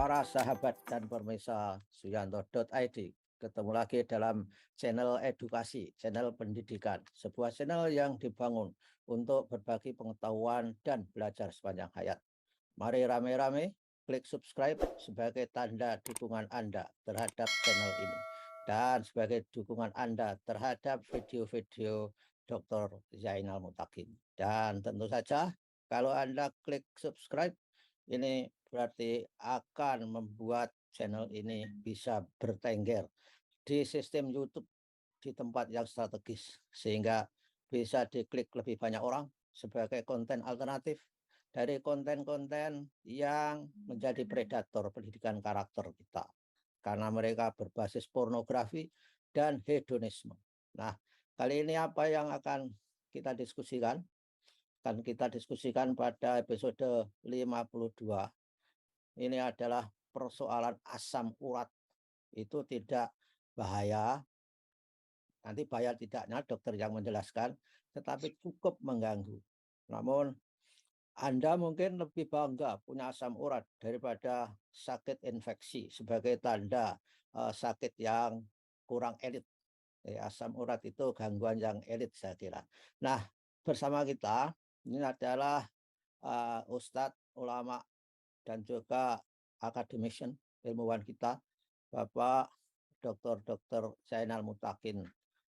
para sahabat dan pemirsa Suyanto.id. Ketemu lagi dalam channel edukasi, channel pendidikan, sebuah channel yang dibangun untuk berbagi pengetahuan dan belajar sepanjang hayat. Mari rame-rame klik subscribe sebagai tanda dukungan Anda terhadap channel ini dan sebagai dukungan Anda terhadap video-video Dr. Zainal Mutakin. Dan tentu saja kalau Anda klik subscribe, ini berarti akan membuat channel ini bisa bertengger di sistem YouTube di tempat yang strategis, sehingga bisa diklik lebih banyak orang sebagai konten alternatif dari konten-konten yang menjadi predator pendidikan karakter kita, karena mereka berbasis pornografi dan hedonisme. Nah, kali ini apa yang akan kita diskusikan? Akan kita diskusikan pada episode 52. Ini adalah persoalan asam urat. Itu tidak bahaya, nanti bahaya tidaknya dokter yang menjelaskan, tetapi cukup mengganggu. Namun Anda mungkin lebih bangga punya asam urat daripada sakit infeksi sebagai tanda sakit yang kurang elit. Asam urat itu gangguan yang elit, saya kira. Nah, bersama kita ini adalah Ustadz, ulama, dan juga academician, ilmuwan kita, Bapak Dr. Zainal Mutakin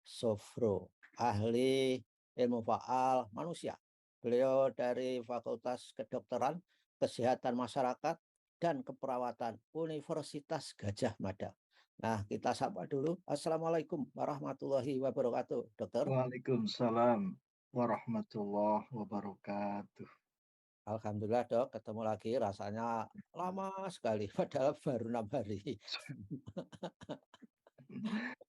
Sofro, ahli ilmu faal manusia. Beliau dari Fakultas Kedokteran, Kesehatan Masyarakat, dan Keperawatan Universitas Gadjah Mada. Nah, kita sapa dulu. Assalamualaikum warahmatullahi wabarakatuh, dokter. Waalaikumsalam warahmatullahi wabarakatuh. Alhamdulillah dok, ketemu lagi. Rasanya lama sekali, padahal baru 6 hari.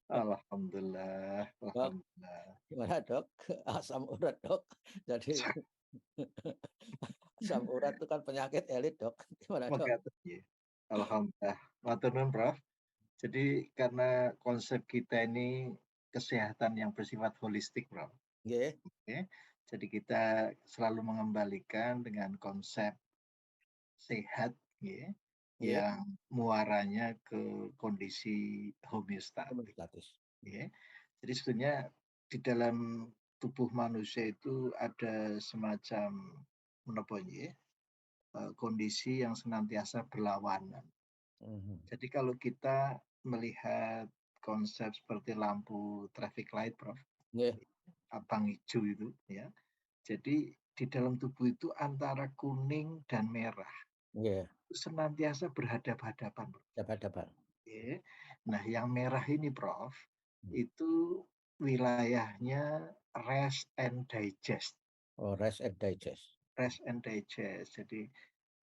Alhamdulillah, Dok, alhamdulillah. gimana dok? Asam urat dok. Jadi asam urat itu kan penyakit elit dok. Gimana dok? Alhamdulillah. Matur nuwun, Prof. Jadi karena konsep kita ini kesehatan yang bersifat holistik, Prof. Nggih. Oke. Jadi kita selalu mengembalikan dengan konsep sehat, ya, Nggih. yang muaranya ke kondisi homeostatis. Homeostatis. Ya. Jadi sebenarnya di dalam tubuh manusia itu ada semacam kondisi yang senantiasa berlawanan. Jadi kalau kita melihat konsep seperti lampu traffic light, Prof, Nggih. abang hijau itu, ya. Jadi di dalam tubuh itu antara kuning dan merah Nggih. itu senantiasa berhadapan-hadapan, Prof. Dapat. Oke. Nah, yang merah ini, Prof, itu wilayahnya rest and digest. Oh, rest and digest. Rest and digest. Jadi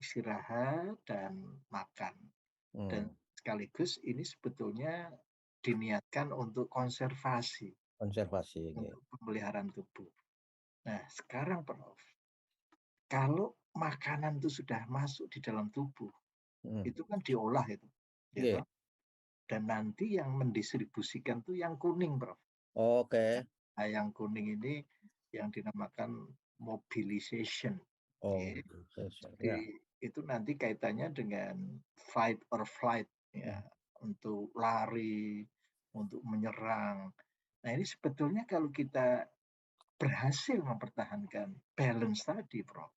istirahat dan makan. Dan sekaligus ini sebetulnya diniatkan untuk konservasi. Konservasi. Untuk pemeliharaan tubuh. Nah, sekarang Prof, kalau makanan itu sudah masuk di dalam tubuh, itu kan diolah itu. Gitu. Dan nanti yang mendistribusikan itu yang kuning, Prof. Oke. Nah, yang kuning ini yang dinamakan mobilization. Jadi itu nanti kaitannya dengan fight or flight, ya, untuk lari, untuk menyerang. Nah, ini sebetulnya kalau kita berhasil mempertahankan balance tadi, Prof,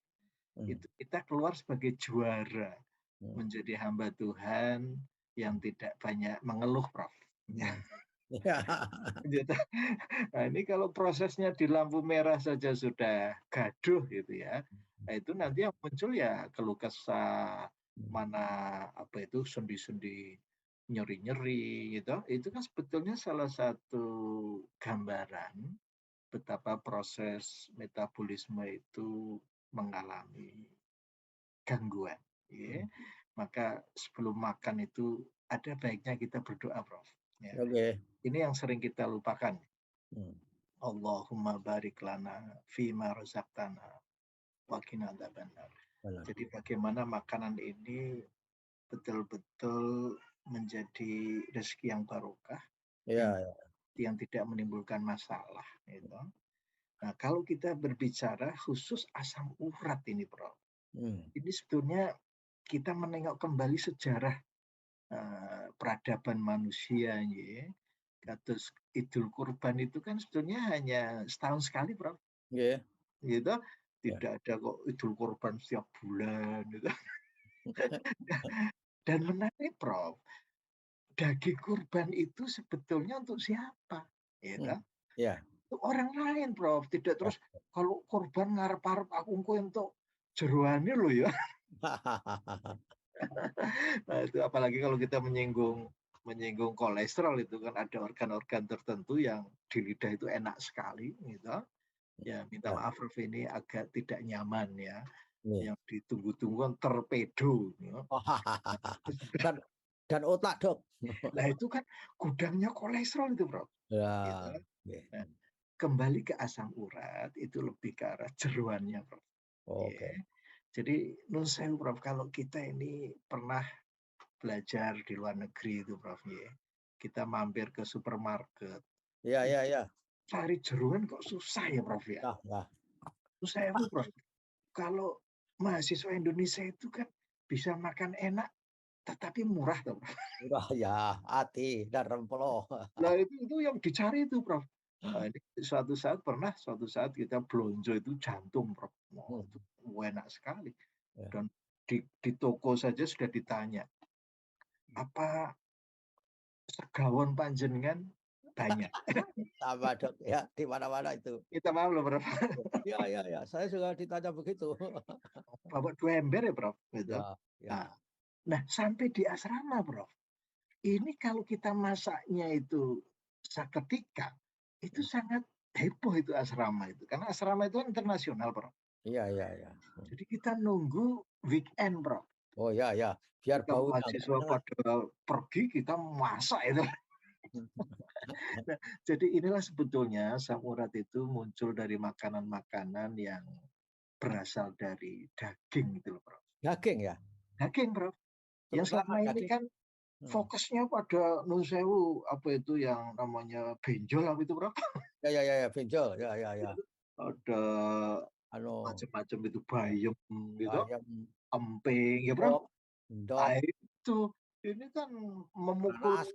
itu kita keluar sebagai juara, menjadi hamba Tuhan yang tidak banyak mengeluh, Prof. Nah, ini kalau prosesnya di lampu merah saja sudah gaduh gitu ya. Nah, itu nanti yang muncul ya keluh kesah, mana sendi-sendi nyeri-nyeri gitu. Itu kan sebetulnya salah satu gambaran betapa proses metabolisme itu mengalami gangguan. Ya. Maka sebelum makan itu ada baiknya kita berdoa, Prof. Ya. Ini yang sering kita lupakan. Allahumma barik lana fima razaqtana wa qina adzabannar. Jadi bagaimana makanan ini betul-betul menjadi rezeki yang barokah, yang tidak menimbulkan masalah. Gitu. Nah, kalau kita berbicara khusus asam urat ini, Prof, ini sebetulnya kita menengok kembali sejarah peradaban manusia nggih. Kados Idul Kurban itu kan sebetulnya hanya setahun sekali, Prof. Nggih. Gitu. Ya. Tidak ada kok Idul Kurban setiap bulan gitu. Dan menarik, Prof. Daging kurban itu sebetulnya untuk siapa? Gitu. Ya. Untuk orang lain, Prof. Tidak terus kalau kurban ngarep-arep aku engko entuk jeroane lho ya. Nah, itu apalagi kalau kita menyinggung kolesterol itu kan ada organ-organ tertentu yang di lidah itu enak sekali gitu. Ya, minta maaf Prof ini agak tidak nyaman ya. Nih. Yang ditunggu-tunggu kan torpedo ya. Dan otak, Dok. Nah, itu kan gudangnya kolesterol itu, Prof. Gitu. Ya. Nah, kembali ke asam urat itu lebih ke arah jeroannya, Prof. Oke. Ya. Jadi nun sewu, Prof, kalau kita ini pernah belajar di luar negeri itu, Prof, ya. Kita mampir ke supermarket. Iya. Cari jeroan kok susah ya, Prof ya. Nah. Nun sewu, Prof. Kalau mahasiswa Indonesia itu kan bisa makan enak tetapi murah toh, Prof. Murah ya, hati dan rempelo. Nah, itu yang dicari itu, Prof. Nah, ini suatu saat kita belanja itu jantung, Prof. Oh, itu enak sekali. Ya. Dan di toko saja sudah ditanya, apa segawon panjenengan banyak? Sama, Dok, ya, di mana-mana itu. Kita paham loh, Prof. Iya. Saya juga ditanya begitu. Bawa 2 ember ya, Prof, gitu. Ya. Nah, sampai di asrama, Prof. Ini kalau kita masaknya itu seketika, itu sangat heboh itu asrama itu. Karena asrama itu kan internasional, Prof. Iya. Jadi kita nunggu weekend, Prof. Oh ya, biar Kita baunya nggak mahasiswa menyengat. pada pergi, kita masak itu. Nah, jadi inilah sebetulnya asam urat itu muncul dari makanan-makanan yang berasal dari daging gitu loh, Prof. Daging ya? Daging, Prof. Yang Terutama selama ini daging. kan fokusnya pada nun sewu apa itu yang namanya benjol apa itu, Prof? Ya, benjol. Ya. Ada Anu, macam-macam itu bayam gitu, ayam, emping ya, Prof. endok, endok, Ah, itu ini kan memukul nanas.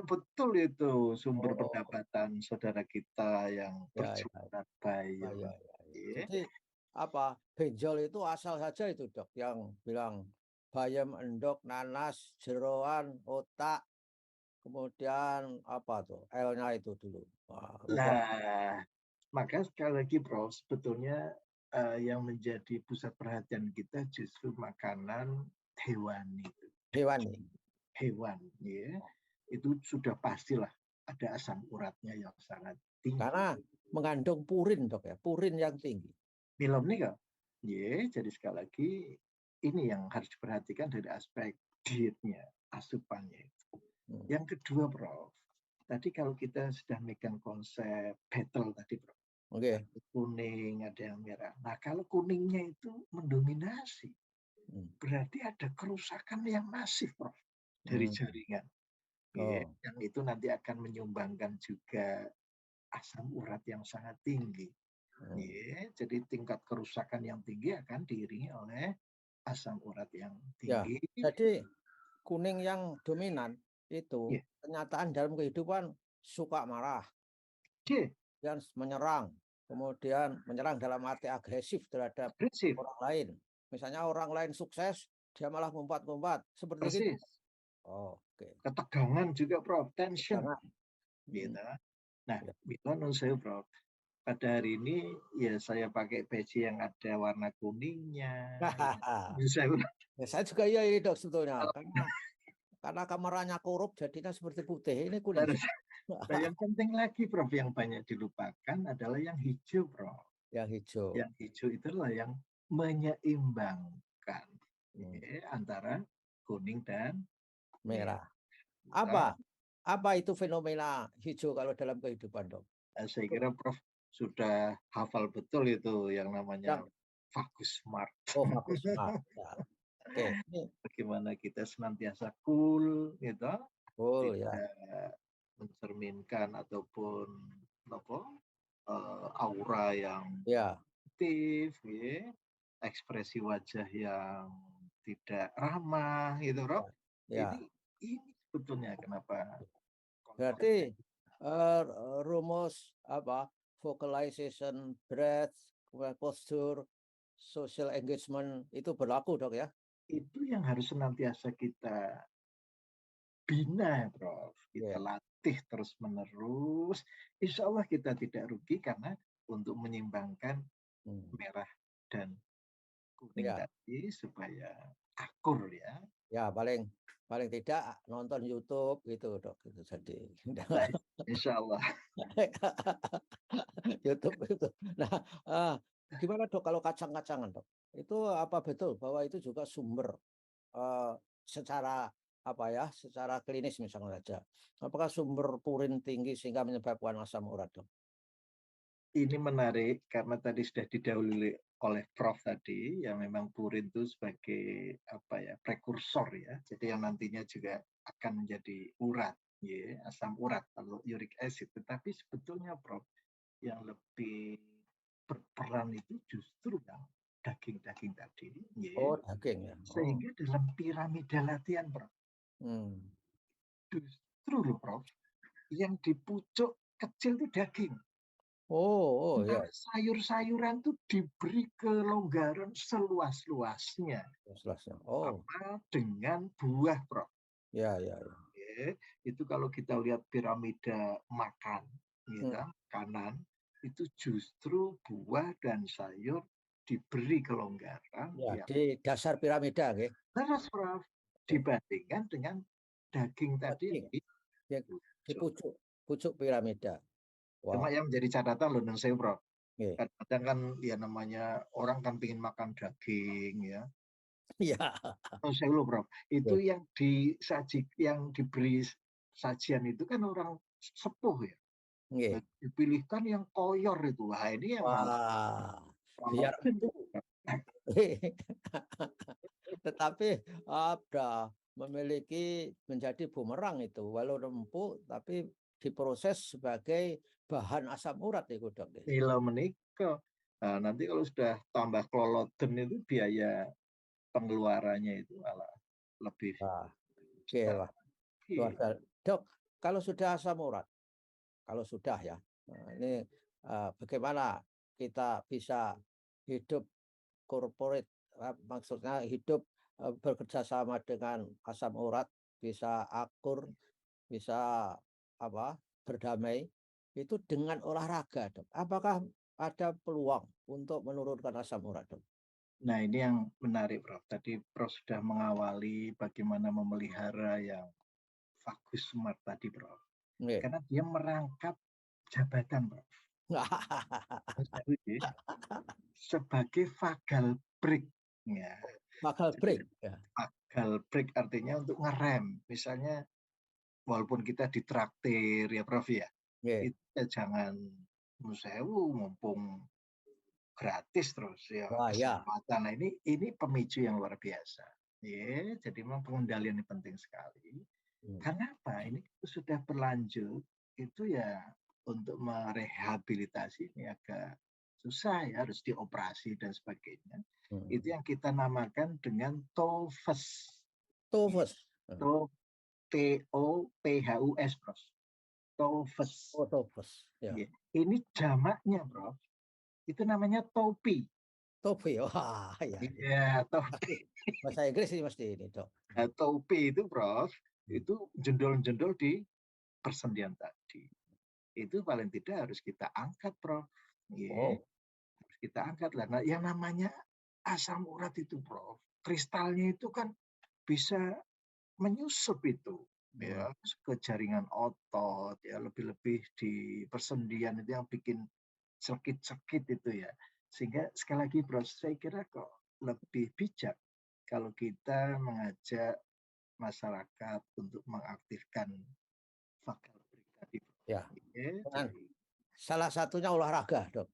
betul itu sumber Oh, pendapatan saudara kita yang ya. berjualan bayam. Ya. Ya. Jadi apa? Benjol itu asal saja itu, Dok, yang bilang bayam, endok, nanas, jeroan, otak, kemudian apa tuh? L-nya itu dulu. Wah, lupa. Nah, maka sekali lagi, Prof, sebetulnya yang menjadi pusat perhatian kita justru makanan hewani. Hewani. Hewan, ya. Itu sudah pastilah ada asam uratnya yang sangat tinggi. Karena mengandung purin, Dok, ya. Purin yang tinggi. Film nih kok. Ya, jadi sekali lagi ini yang harus diperhatikan dari aspek dietnya, asupannya. Yang kedua, Prof. Tadi kalau kita sudah megang konsep battle tadi, Prof. Oke. Ada kuning, ada yang merah. Nah, kalau kuningnya itu mendominasi, berarti ada kerusakan yang masif, Prof, dari jaringan. Yang itu nanti akan menyumbangkan juga asam urat yang sangat tinggi. Jadi tingkat kerusakan yang tinggi akan diiringi oleh asam urat yang tinggi. Ya, jadi kuning yang dominan itu kenyataan dalam kehidupan suka marah, dan menyerang, kemudian menyerang dalam arti agresif terhadap orang lain. Misalnya orang lain sukses, dia malah ngumpat-ngumpat seperti itu. Oke. Ketegangan juga, Prof, tension. Gitu. Nah, menurut saya, Prof, pada hari ini ya saya pakai peci yang ada warna kuningnya. Saya juga iya ini, Dok, sebetulnya. Karena kameranya korup jadinya seperti putih. Ini kuning. Nah, yang penting lagi, Prof, yang banyak dilupakan adalah yang hijau, Prof. Yang hijau. Yang hijau itulah yang menyeimbangkan antara kuning dan merah. Apa itu fenomena hijau kalau dalam kehidupan, Dok? Saya kira Prof sudah hafal betul itu yang namanya vagus smart. Oh, vagus smart. Ya. Oke. Bagaimana kita senantiasa cool, gitu, tidak mencerminkan ataupun aura yang positif, ekspresi wajah yang tidak ramah gitu, Prof. Ya. Ini sebetulnya kenapa Berarti konsepnya rumus apa vocalization, breath, kemudian posture, social engagement itu berlaku dok ya? itu yang harus senantiasa kita bina, Prof. Kita Ya. latih terus-menerus. Insya Allah kita tidak rugi karena untuk menyeimbangkan merah dan kuning Ya. tadi supaya akur ya. Ya paling tidak nonton YouTube gitu dok. Itu jadi. Nah, insya Allah. YouTube itu. Nah, gimana dok kalau kacang-kacangan dok? Itu apa betul bahwa itu juga sumber secara apa ya, secara klinis misalnya saja. Apakah sumber purin tinggi sehingga menyebabkan asam urat dok? Ini menarik karena tadi sudah didahului oleh Prof tadi, yang memang purin itu sebagai apa ya, prekursor ya. Jadi yang nantinya juga akan menjadi urat, ya, asam urat kalau uric acid. Tetapi sebetulnya Prof, yang lebih berperan itu justru yang daging-daging tadi, ya. Oh daging ya. Oh. Sehingga dalam piramida latihan Prof, Hmm. justru loh Prof, yang di pucuk kecil itu daging. Oh ya. Nah, sayur-sayuran itu diberi kelonggaran seluas-luasnya. Jelasnya. Oh Apa dengan buah, Prof. ya ya ya. Oke, itu kalau kita lihat piramida makan, ya Hmm. kan, kanan, itu justru buah dan sayur diberi kelonggaran Ya yang di dasar piramida gitu. terus, Prof, dibandingkan dengan daging tadi yang Daging di yang di pucuk. pucuk piramida. Cuma Wow. yang menjadi catatan loh, Neng Sewu, Prof. Oke. Kadang-kadang kan ya namanya orang kan pengen makan daging ya. Iya. Oh, saya lupa, Prof. Itu Oke. yang diberi sajian itu kan orang sepuh ya. Oke. Nah, dipilihkan yang koyor itu. Wah, ini yang malah Wah. Biar kolot itu. tetapi ada memiliki menjadi bumerang itu walau empuk tapi diproses sebagai bahan asam urat itu dok. Nila menikah. Nah, nanti kalau sudah tambah keloloten itu biaya pengeluarannya itu malah lebih Nah, oke besar lah luar lagi. biasa. Dok, kalau sudah asam urat, kalau sudah ya, nah ini bagaimana kita bisa hidup corporate, maksudnya hidup bekerja sama dengan asam urat, bisa akur, bisa apa berdamai itu dengan olahraga, dok. Apakah ada peluang untuk menurunkan asam urat, dok? Nah, ini yang menarik, Prof. Tadi Prof sudah mengawali bagaimana memelihara yang Vagus Smart tadi, Prof. Nggih. Karena dia merangkap jabatan, Prof. Sebagai vagal break. Ya. Bakal Jadi break ya. vagal break artinya untuk ngerem. Misalnya walaupun kita ditraktir ya Prof ya, Nggih. itu ya jangan sewu mumpung gratis terus ya Wah ya. kesempatan. Nah, ini pemicu yang luar biasa. Ya, jadi memang pengendalian ini penting sekali. Hmm. Karena apa? Ini sudah berlanjut itu ya untuk merehabilitasi ini agak susah ya, harus dioperasi dan sebagainya. Hmm. Itu yang kita namakan dengan TOFUS. Tofus. TOPHUS, Prof. TOFUS. Oh, tofus. Ya. Ini jamaknya, Prof. Itu namanya topi. Topi. Wah, ya. Iya, Pasti bahasa Inggris ini mesti ini, dok. topi itu, Prof. Itu jendol-jendol di persendian tadi. Itu paling tidak harus kita angkat, Prof. Oh. Harus kita angkat lah. Nah, yang namanya asam urat itu, Prof. Kristalnya itu kan bisa menyusup itu ya ke jaringan otot ya, lebih-lebih di persendian itu yang bikin sakit-sakit itu ya. Sehingga sekali lagi Bro, saya kira kok lebih bijak kalau kita mengajak masyarakat untuk mengaktifkan faktor tadi. Ya. Ya, Dengan jadi salah satunya olahraga, dok.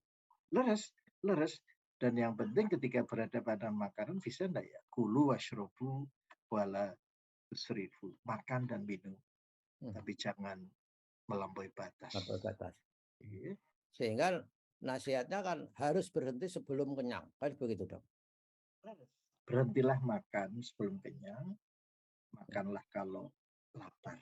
leres, leres. Dan yang penting ketika berada pada makanan bisa enggak ya? Kulu washrobu wala tusrifu. Makan dan minum. Tapi jangan melampaui batas. Batas. Iya. Sehingga nasihatnya kan harus berhenti sebelum kenyang. Kan begitu, dok. berhentilah makan sebelum kenyang, makanlah kalau lapar.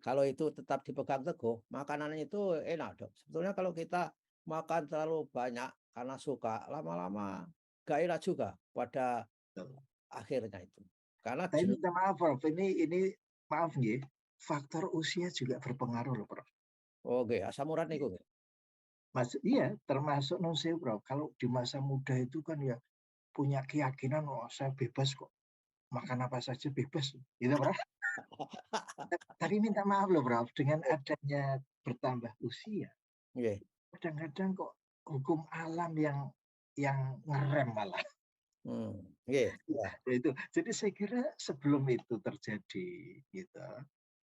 Kalau itu tetap dipegang teguh, makanan itu enak, Dok. Sebetulnya kalau kita makan terlalu banyak karena suka, lama-lama gak enak juga pada Betul. akhirnya itu. Karena Saya minta maaf, Prof. Ini maaf nggih, faktor usia juga berpengaruh loh, Prof. oh, nggih, asam urat niku nggih. Iya, termasuk non sewu, Prof. Kalau di masa muda itu kan ya punya keyakinan, oh saya bebas kok, makan apa saja bebas, gitu, Prof. Tapi minta maaf loh, Prof. Dengan adanya bertambah usia, Nggih. kadang-kadang kok hukum alam yang ngerem malah. Nggih, ya. Itu. Jadi saya kira sebelum itu terjadi, gitu,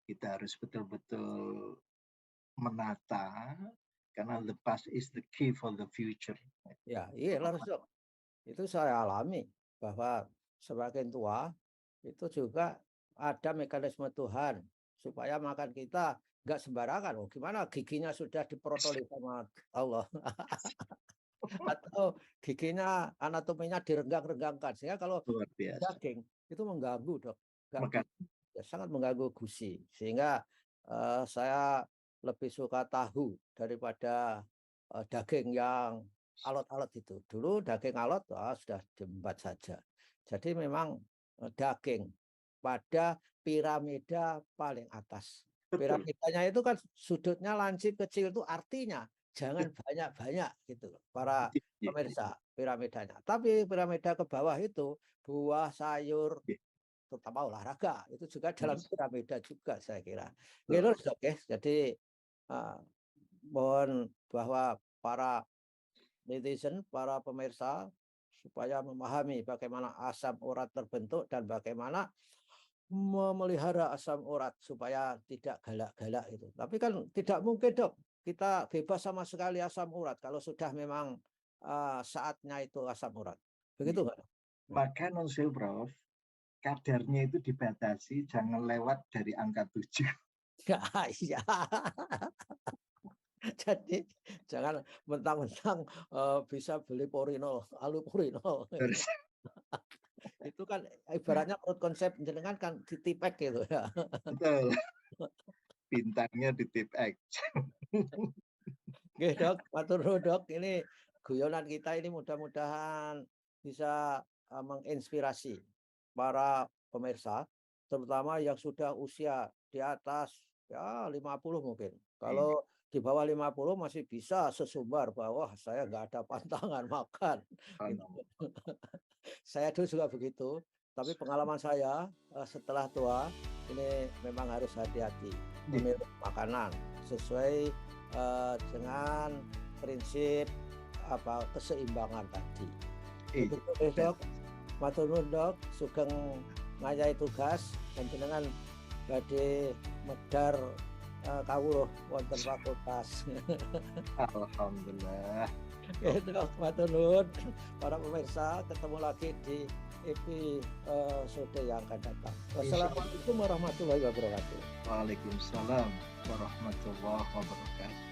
kita harus betul-betul menata, karena the past is the key for the future. Ya, iya harus, Dok. Itu saya alami bahwa semakin tua itu juga ada mekanisme Tuhan supaya makan kita nggak sembarangan. Oh, gimana giginya sudah diprotoli sama Allah atau giginya anatominya direnggang-renggangkan sehingga kalau Luar biasa. daging itu mengganggu, Dok. Maka Ya, sangat mengganggu gusi sehingga saya lebih suka tahu daripada daging yang alot-alot itu. Dulu daging alot sudah diembat saja. Jadi memang daging pada piramida paling atas. betul. Piramidanya itu kan sudutnya lancip kecil itu artinya jangan banyak-banyak gitu para Iya, pemirsa piramidanya. Tapi piramida ke bawah itu buah, sayur, iya. terutama olahraga itu juga dalam Yes. piramida juga saya kira. Betul. Gitu, Dok, ya. Jadi mohon bahwa para netizen, para pemirsa supaya memahami bagaimana asam urat terbentuk dan bagaimana memelihara asam urat supaya tidak galak-galak itu. Tapi kan tidak mungkin, Dok, kita bebas sama sekali asam urat kalau sudah memang saatnya itu asam urat. Begitu nggak, Dok? Maka non sewu, Prof, kadarnya itu dibatasi, jangan lewat dari angka 7. Ya, iya. Jadi jangan mentang-mentang bisa beli Porinol, Alupurinol. Harus Itu kan ibaratnya menurut konsep jenengan kan ditipek gitu ya. betul. Bintangnya di tip X. Oke, Dok, matur nuwun, Dok. Ini guyonan kita ini mudah-mudahan bisa menginspirasi para pemirsa, terutama yang sudah usia di atas ya 50 mungkin. Kalau di bawah 50 masih bisa sesumbar bahwa saya nggak ada pantangan makan. Gitu. Saya dulu juga begitu, tapi pengalaman saya setelah tua ini memang harus hati-hati memilih makanan sesuai dengan prinsip keseimbangan tadi. Begitu, Dok. Matur nuwun, Dok, sugeng ngayahi tugas panjenengan badhe medhar kawruh wonten fakultas. Alhamdulillah. Dok, matur nuwun. Para pemirsa, ketemu lagi di episode yang akan datang. Wassalamualaikum warahmatullahi wabarakatuh. Waalaikumsalam warahmatullahi wabarakatuh.